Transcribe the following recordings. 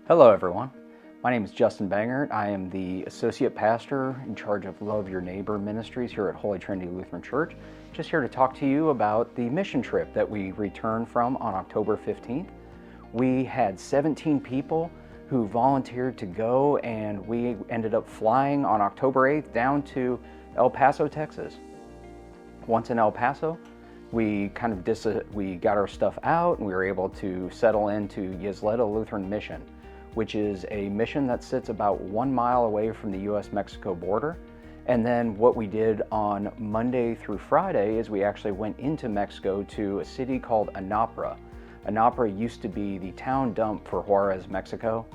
Hello everyone, my name is Pastor Bangert. I am the Associate Pastor in charge of Love Your Neighbor Ministries here at Holy Trinity Lutheran Church. Just here to talk to you about the mission trip that we returned from on October 15th. We had 17 people who volunteered to go, and we ended up flying on October 8th down to El Paso, Texas. Once in El Paso, we got our stuff out and we were able to settle into Ysleta Lutheran Mission, which is a mission that sits about 1 mile away from the US-Mexico border. And then what we did on Monday through Friday is we actually went into Mexico to a city called Anapra. Anapra used to be the town dump for Juarez, Mexico.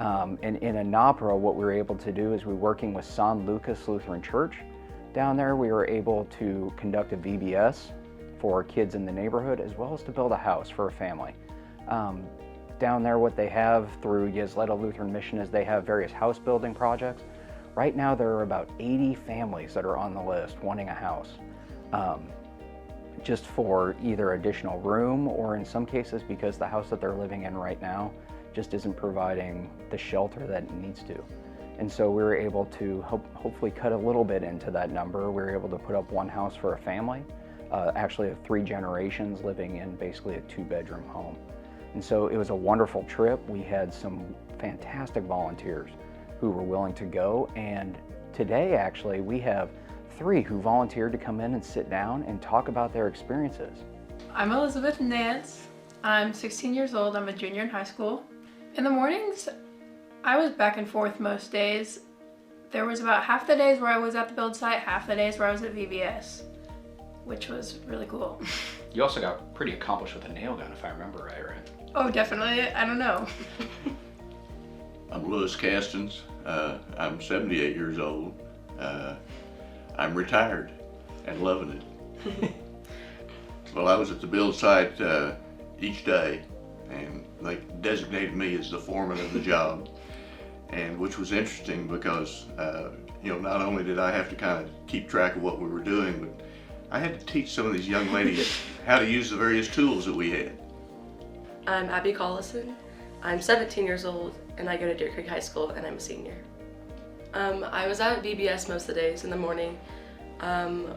And in Anapra, what we were able to do is working with San Lucas Lutheran Church. Down there, we were able to conduct a VBS for kids in the neighborhood, as well as to build a house for a family. Down there, what they have through Ysleta Lutheran Mission is they have various house building projects. Right now, there are about 80 families that are on the list wanting a house, just for either additional room or in some cases because the house that they're living in right now just isn't providing the shelter that it needs to. And so we were able to hopefully cut a little bit into that number. We were able to put up one house for a family, actually of 3 generations living in basically a 2-bedroom home. And so it was a wonderful trip. We had some fantastic volunteers who were willing to go. And today, actually, we have 3 who volunteered to come in and sit down and talk about their experiences. I'm Elizabeth Nance. I'm 16 years old. I'm a junior in high school. In the mornings, I was back and forth most days. There was about half the days where I was at the build site, half the days where I was at VBS, which was really cool. You also got pretty accomplished with a nail gun, if I remember right? Oh, definitely. I don't know. I'm Louis Castens. I'm 78 years old. I'm retired and loving it. Well, I was at the build site each day, and they designated me as the foreman of the job, and which was interesting because not only did I have to kind of keep track of what we were doing, but I had to teach some of these young ladies how to use the various tools that we had. I'm Abby Collison. I'm 17 years old and I go to Deer Creek High School and I'm a senior. I was at VBS most of the days in the morning.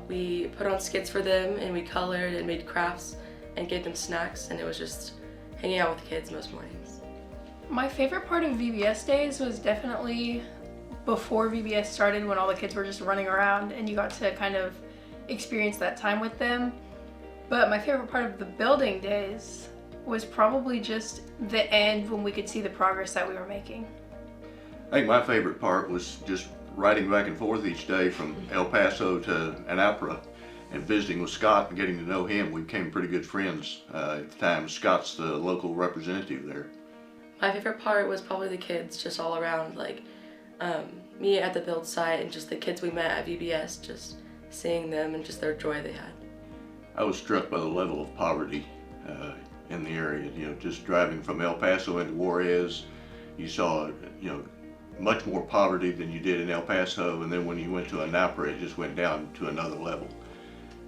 We put on skits for them and we colored and made crafts and gave them snacks, and it was just hanging out with the kids most mornings. My favorite part of VBS days was definitely before VBS started, when all the kids were just running around and you got to kind of experience that time with them. But my favorite part of the building days was probably just the end, when we could see the progress that we were making. I think my favorite part was just riding back and forth each day from El Paso to Anapra and visiting with Scott and getting to know him. We became pretty good friends at the time. Scott's the local representative there. My favorite part was probably the kids just all around, like me at the build site and just the kids we met at VBS, just seeing them and just their joy they had. I was struck by the level of poverty in the area. Just driving from El Paso into Juarez, you saw much more poverty than you did in El Paso, and then when you went to Anapra, it just went down to another level.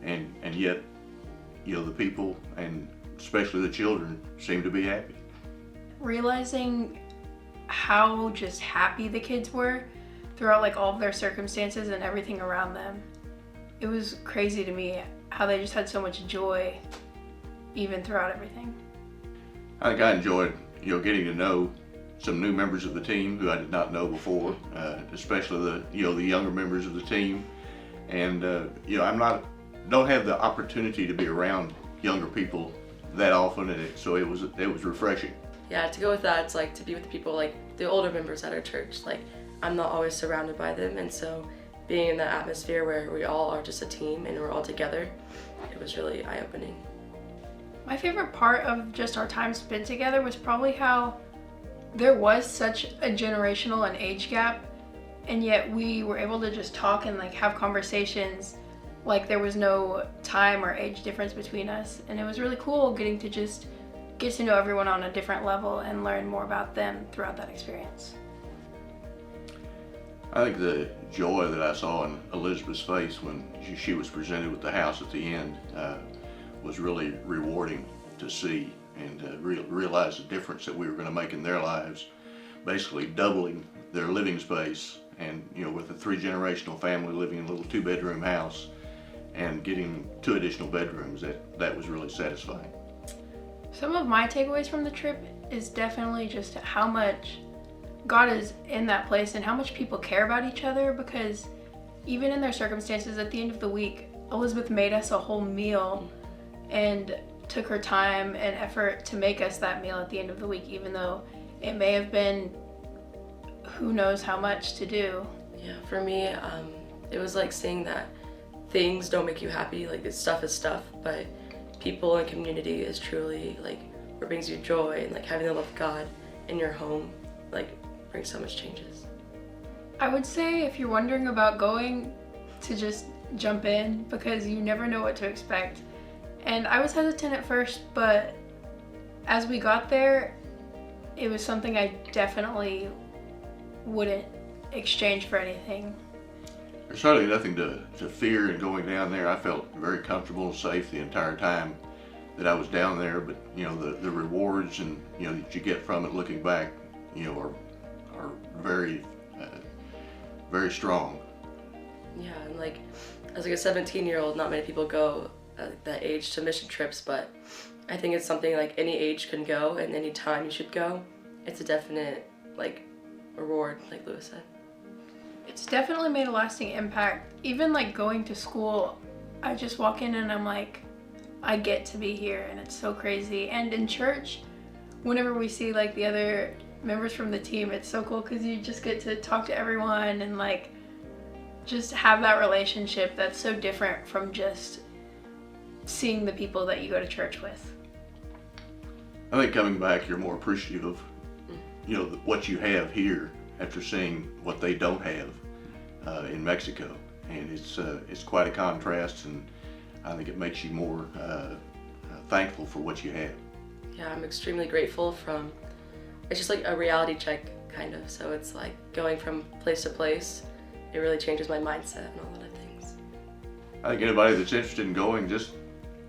And yet, the people, and especially the children, seemed to be happy. Realizing how just happy the kids were throughout all of their circumstances and everything around them. It was crazy to me how they just had so much joy even throughout everything. I think I enjoyed, getting to know some new members of the team who I did not know before, especially the younger members of the team. And don't have the opportunity to be around younger people that often, and so it was refreshing. Yeah, to go with that, it's like to be with the people, like the older members at our church. Like, I'm not always surrounded by them, and so being in that atmosphere where we all are just a team and we're all together, it was really eye-opening. My favorite part of just our time spent together was probably how there was such a generational and age gap, and yet we were able to just talk and have conversations like there was no time or age difference between us. And it was really cool getting to just get to know everyone on a different level and learn more about them throughout that experience. I think the joy that I saw in Elizabeth's face when she was presented with the house at the end was really rewarding to see, and realize the difference that we were going to make in their lives basically doubling their living space, and with a 3-generational family living in a little 2-bedroom house and getting 2 additional bedrooms, that was really satisfying. Some of my takeaways from the trip is definitely just how much God is in that place and how much people care about each other, because even in their circumstances, at the end of the week, Elizabeth made us a whole meal and took her time and effort to make us that meal at the end of the week, even though it may have been who knows how much to do. Yeah, for me, it was like seeing that things don't make you happy, like this stuff is stuff, but people and community is truly like what brings you joy, and like having the love of God in your home like brings so much changes. I would say if you're wondering about going, to just jump in, because you never know what to expect. And I was hesitant at first, but as we got there, it was something I definitely wouldn't exchange for anything. There's hardly nothing to fear in going down there. I felt very comfortable and safe the entire time that I was down there, but the rewards and that you get from it looking back are very very strong. Yeah, and like as like a 17-year-old, not many people go at that age to mission trips, but I think it's something like any age can go and any time you should go. It's a definite like reward, like Lewis said. It's definitely made a lasting impact. Even like going to school, I just walk in and I'm like, I get to be here, and it's so crazy. And in church, whenever we see like the other members from the team, it's so cool because you just get to talk to everyone and like just have that relationship that's so different from just seeing the people that you go to church with. I think coming back, you're more appreciative of what you have here after seeing what they don't have in Mexico, and it's quite a contrast, and I think it makes you more thankful for what you have. Yeah, I'm extremely grateful it's just like a reality check kind of, so it's like going from place to place, it really changes my mindset and all that things. I think anybody that's interested in going, just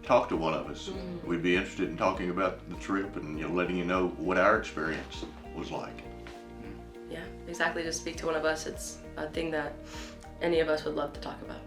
talk to one of us. We'd be interested in talking about the trip and letting you know what our experience was like. Yeah, exactly. Just speak to one of us. It's a thing that any of us would love to talk about.